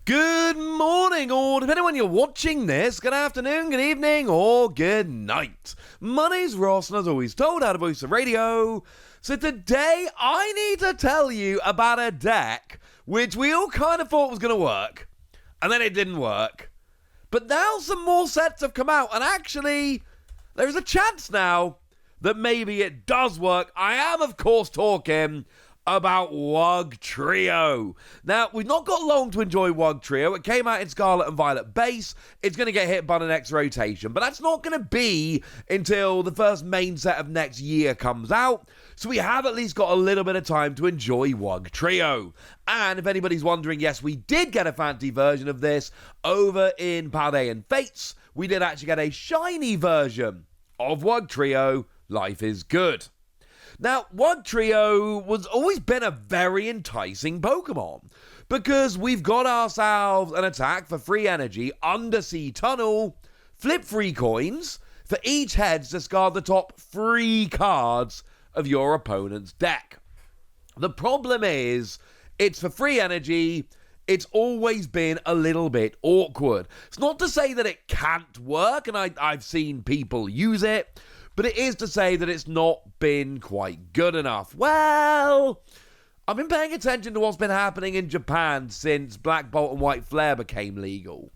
Good morning, or depending on when you're watching this, good afternoon, good evening, or good night. My name's Ross, and as always told how to boost the radio. So today, I need to tell you about a deck which we all kind of thought was going to work, and then it didn't work. But now some more sets have come out, and actually, there's a chance now that maybe it does work. I am, of course, talking about Wugtrio. Now, we've not got long to enjoy Wugtrio. It came out in Scarlet and Violet base. It's going to get hit by the next rotation, but that's not going to be until the first main set of next year comes out. So we have at least got a little bit of time to enjoy Wugtrio. And if anybody's wondering, yes, we did get a fancy version of this over in Paldean Fates. We did actually get a shiny version of Wugtrio. Life is good. Now, Wugtrio was always been a very enticing Pokemon because we've got ourselves an attack for free energy, Undersea Tunnel, flip 3 coins, for each head discard the top 3 cards of your opponent's deck. The problem is, it's for free energy, it's always been a little bit awkward. It's not to say that it can't work, and I've seen people use it, but it is to say that it's not been quite good enough. Well, I've been paying attention to what's been happening in Japan since Black Bolt and White Flare became legal.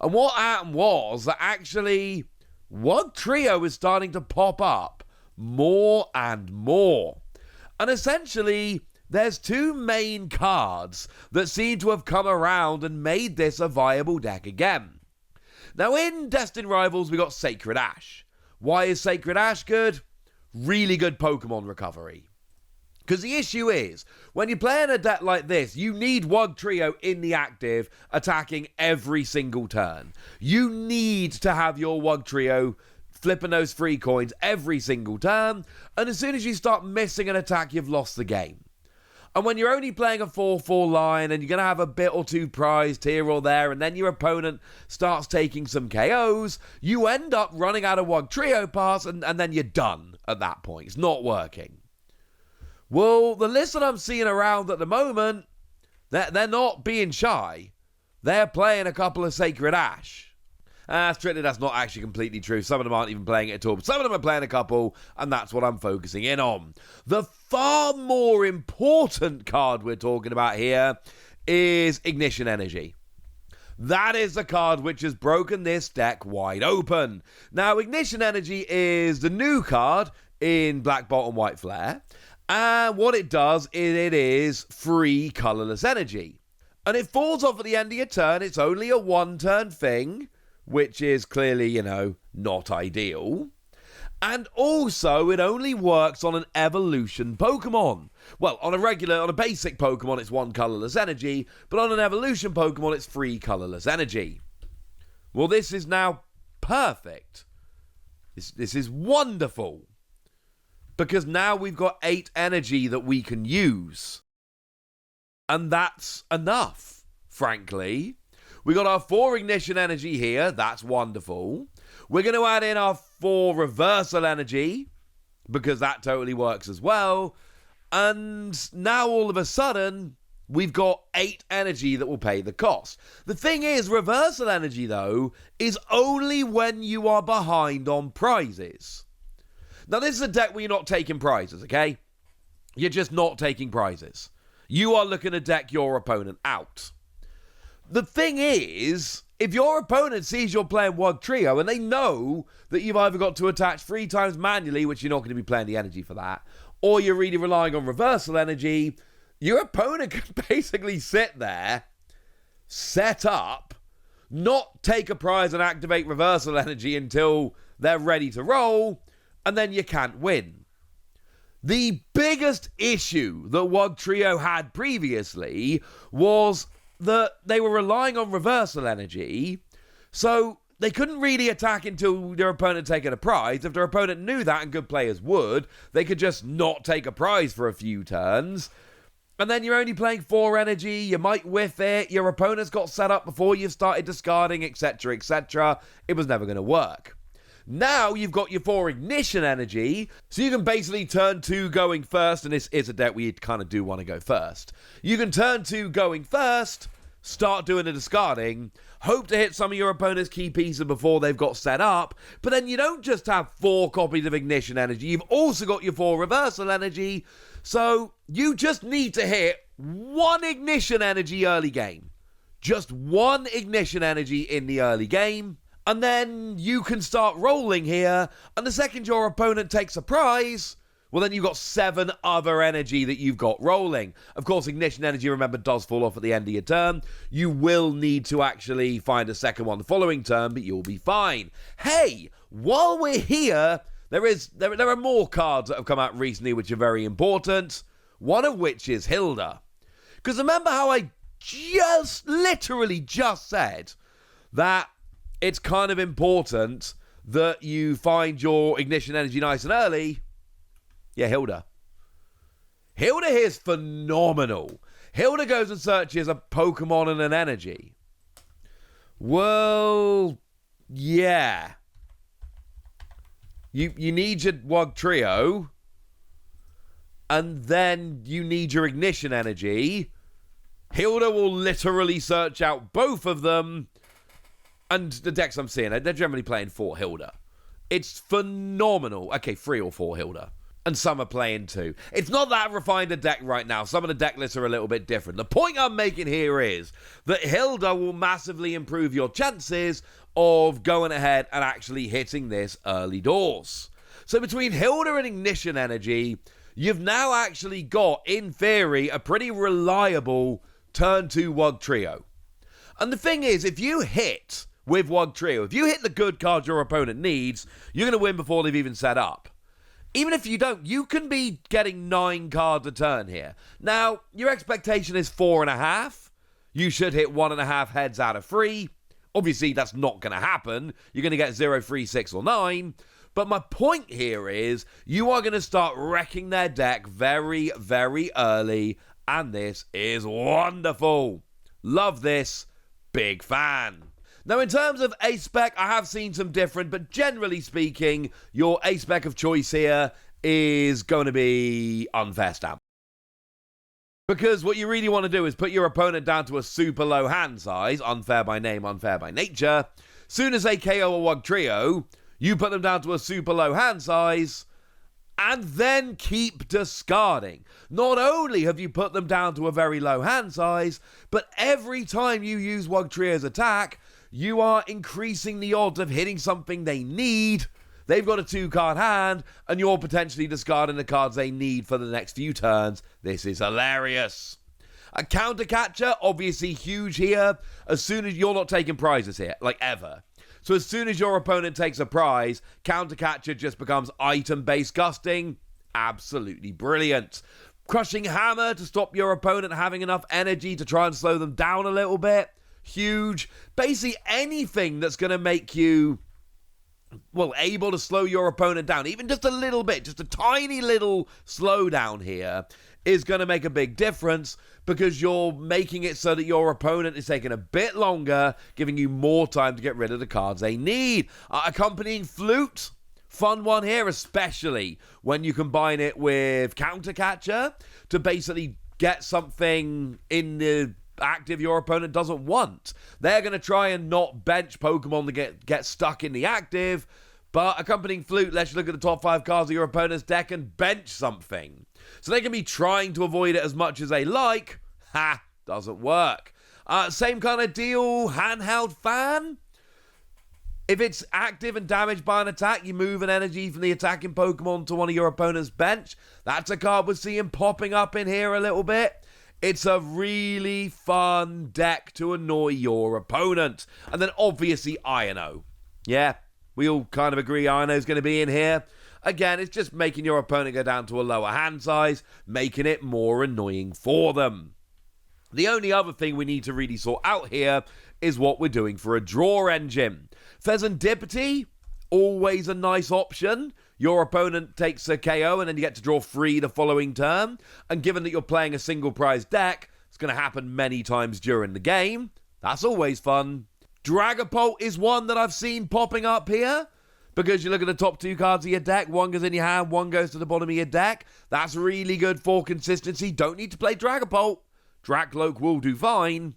And what happened was that actually Wugtrio is starting to pop up more and more. And essentially, there's 2 main cards that seem to have come around and made this a viable deck again. Now, in Destined Rivals, we got Sacred Ash. Why is Sacred Ash good? Really good Pokemon recovery. Because the issue is, when you're playing a deck like this, you need Wugtrio in the active, attacking every single turn. You need to have your Wugtrio flipping those 3 coins every single turn, and as soon as you start missing an attack, you've lost the game. And when you're only playing a 4-4 line and you're going to have a bit or 2 prized here or there, and then your opponent starts taking some KOs, you end up running out of Wugtrio pass, and then you're done at that point. It's not working. Well, the list that I'm seeing around at the moment, they're not being shy. They're playing a couple of Sacred Ash. Strictly, that's not actually completely true. Some of them aren't even playing it at all, but some of them are playing a couple, and that's what I'm focusing in on. The far more important card we're talking about here is Ignition Energy. That is the card which has broken this deck wide open. Now, Ignition Energy is the new card in Black Bolt and White Flare, and what it does is it is free colorless energy. And it falls off at the end of your turn. It's only a 1-turn thing, which is clearly, not ideal. And also, it only works on an evolution Pokemon. Well, on a basic Pokemon, it's 1 colorless energy, but on an evolution Pokemon, it's 3 colorless energy. Well, this is now perfect. This is wonderful. Because now we've got 8 energy that we can use. And that's enough, frankly. We got our 4 Ignition Energy here. That's wonderful. We're going to add in our 4 Reversal Energy, because that totally works as well. And now all of a sudden, we've got 8 energy that will pay the cost. The thing is, Reversal Energy, though, is only when you are behind on prizes. Now, this is a deck where you're not taking prizes, okay? You're just not taking prizes. You are looking to deck your opponent out. The thing is, if your opponent sees you're playing Wugtrio and they know that you've either got to attach 3 times manually, which you're not going to be playing the energy for that, or you're really relying on reversal energy, your opponent can basically sit there, set up, not take a prize and activate reversal energy until they're ready to roll, and then you can't win. The biggest issue that Wugtrio had previously was that they were relying on reversal energy, so they couldn't really attack until their opponent taken a prize. If their opponent knew that, and good players would, they could just not take a prize for a few turns. And then you're only playing 4 energy, you might whiff it, your opponent's got set up before you've started discarding, etc., etc. It was never going to work. Now you've got your 4 Ignition Energy, so you can basically turn 2 going first, and this is a deck where you kind of do want to go first. You can turn 2 going first, start doing the discarding, hope to hit some of your opponent's key pieces before they've got set up, but then you don't just have 4 copies of Ignition Energy, you've also got your 4 Reversal Energy, so you just need to hit 1 Ignition Energy early game. Just 1 Ignition Energy in the early game, and then you can start rolling here, and the second your opponent takes a prize, well, then you've got 7 other energy that you've got rolling. Of course, Ignition Energy, remember, does fall off at the end of your turn. You will need to actually find a second one the following turn, but you'll be fine. Hey, while we're here, there are more cards that have come out recently which are very important, one of which is Hilda. Because remember how I literally just said that it's kind of important that you find your Ignition Energy nice and early? Yeah, Hilda. Hilda here's phenomenal. Hilda goes and searches a Pokemon and an energy. Well, yeah. You need your Wugtrio, and then you need your Ignition Energy. Hilda will literally search out both of them, and the decks I'm seeing, they're generally playing 4 Hilda. It's phenomenal. Okay, 3 or 4 Hilda. And some are playing 2. It's not that refined a deck right now. Some of the deck lists are a little bit different. The point I'm making here is that Hilda will massively improve your chances of going ahead and actually hitting this early doors. So between Hilda and Ignition Energy, you've now actually got, in theory, a pretty reliable turn 2 Wugtrio. And the thing is, if you hit with Wugtrio, if you hit the good cards your opponent needs, you're going to win before they've even set up. Even if you don't, you can be getting 9 cards a turn here. Now, your expectation is 4.5. You should hit 1.5 heads out of 3. Obviously, that's not going to happen. You're going to get 0, 3, 6, or 9. But my point here is you are going to start wrecking their deck very, very early. And this is wonderful. Love this. Big fan. Now, in terms of A-Spec, I have seen some different, but generally speaking, your A-Spec of choice here is going to be Unfair Stamp. Because what you really want to do is put your opponent down to a super low hand size, unfair by name, unfair by nature. Soon as they KO a Wugtrio, you put them down to a super low hand size, and then keep discarding. Not only have you put them down to a very low hand size, but every time you use Wugtrio's attack, you are increasing the odds of hitting something they need. They've got a 2-card hand, and you're potentially discarding the cards they need for the next few turns. This is hilarious. A counter catcher, obviously huge here. As soon as you're not taking prizes here, like ever. So as soon as your opponent takes a prize, counter catcher just becomes item-based gusting. Absolutely brilliant. Crushing hammer to stop your opponent having enough energy to try and slow them down a little bit. Huge. Basically anything that's going to make you, well, able to slow your opponent down, even just a little bit, just a tiny little slowdown here, is going to make a big difference because you're making it so that your opponent is taking a bit longer, giving you more time to get rid of the cards they need. Accompanying flute, fun one here, especially when you combine it with counter catcher to basically get something in the active your opponent doesn't want. They're going to try and not bench Pokemon to get stuck in the active, but accompanying flute lets you look at the top 5 cards of your opponent's deck and bench something. So they can be trying to avoid it as much as they like. Ha! Doesn't work. Same kind of deal, handheld fan. If it's active and damaged by an attack, you move an energy from the attacking Pokemon to one of your opponent's bench. That's a card we're seeing popping up in here a little bit. It's a really fun deck to annoy your opponent. And then obviously Iono. Yeah, we all kind of agree Iono's going to be in here. Again, it's just making your opponent go down to a lower hand size, making it more annoying for them. The only other thing we need to really sort out here is what we're doing for a draw engine. Pheasantipity, always a nice option. Your opponent takes a KO and then you get to draw 3 the following turn. And given that you're playing a single prize deck, it's going to happen many times during the game. That's always fun. Dragapult is one that I've seen popping up here. Because you look at the top 2 cards of your deck, one goes in your hand, one goes to the bottom of your deck. That's really good for consistency. Don't need to play Dragapult. Dracloak will do fine.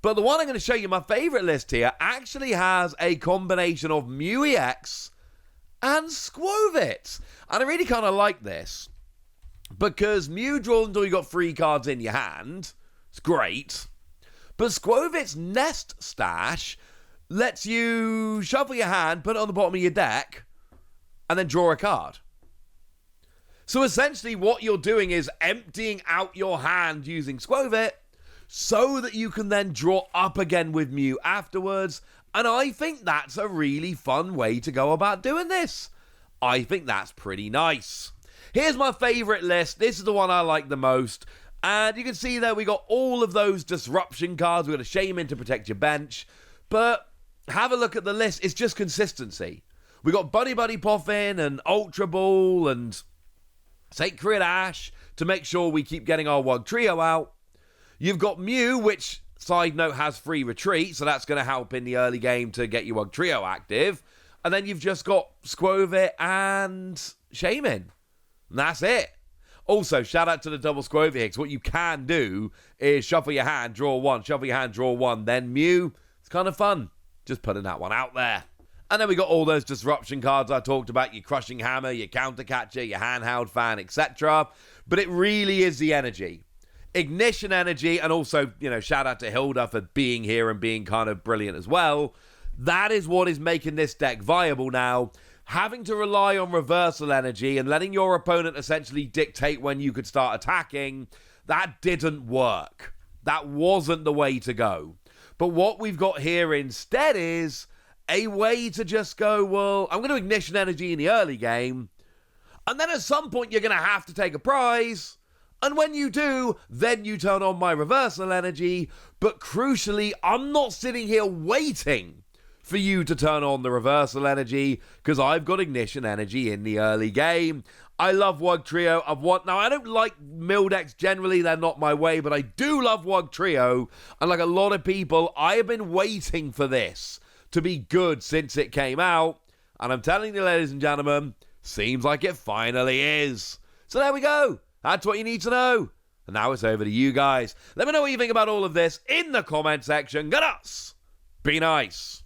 But the one I'm going to show you, my favourite list here, actually has a combination of Mew EX and Squovit. And I really kind of like this, because Mew draws until you got 3 cards in your hand. It's great. But Squovit's Nest Stash lets you shuffle your hand, put it on the bottom of your deck, and then draw a card. So essentially what you're doing is emptying out your hand using Squovit so that you can then draw up again with Mew afterwards. And I think that's a really fun way to go about doing this. I think that's pretty nice. Here's my favourite list. This is the one I like the most. And you can see there we got all of those disruption cards. We've got a Shaman to protect your bench. But have a look at the list. It's just consistency. We got Buddy Buddy Poffin and Ultra Ball and Sacred Ash to make sure we keep getting our Wugtrio out. You've got Mew, which, side note, has free retreat, so that's going to help in the early game to get your Wugtrio active. And then you've just got Squovit and Shaman. And that's it. Also, shout out to the double Squovit hits. What you can do is shuffle your hand, draw 1, shuffle your hand, draw 1, then Mew. It's kind of fun. Just putting that one out there. And then we got all those disruption cards I talked about, your Crushing Hammer, your Counter Catcher, your Handheld Fan, etc. But it really is the energy. Ignition energy, and also, shout out to Hilda for being here and being kind of brilliant as well. That is what is making this deck viable now. Having to rely on reversal energy and letting your opponent essentially dictate when you could start attacking, that didn't work. That wasn't the way to go. But what we've got here instead is a way to just go, well, I'm going to ignition energy in the early game, and then at some point you're going to have to take a prize. And when you do, then you turn on my reversal energy. But crucially, I'm not sitting here waiting for you to turn on the reversal energy, because I've got ignition energy in the early game. I love Wugtrio. Now, I don't like mill decks generally. They're not my way, but I do love Wugtrio. And like a lot of people, I have been waiting for this to be good since it came out. And I'm telling you, ladies and gentlemen, seems like it finally is. So there we go. That's what you need to know. And now it's over to you guys. Let me know what you think about all of this in the comment section. Get us. Be nice.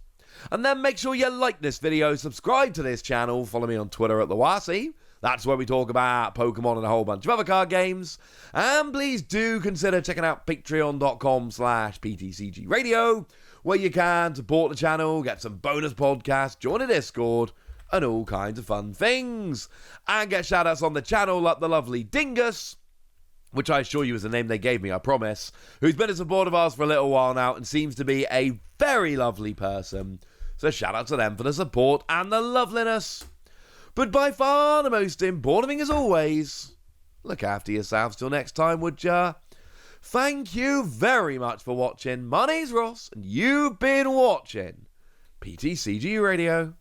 And then make sure you like this video, subscribe to this channel, follow me on Twitter at @TheWasi. That's where we talk about Pokemon and a whole bunch of other card games. And please do consider checking out patreon.com/PTCG Radio, where you can support the channel, get some bonus podcasts, join a Discord, and all kinds of fun things. And get shoutouts on the channel like the lovely Dingus, which I assure you is the name they gave me, I promise, who's been a supporter of ours for a little while now and seems to be a very lovely person. So shout out to them for the support and the loveliness. But by far the most important thing, as always, look after yourselves till next time, would ya? Thank you very much for watching. My name's Ross, and you've been watching PTCG Radio.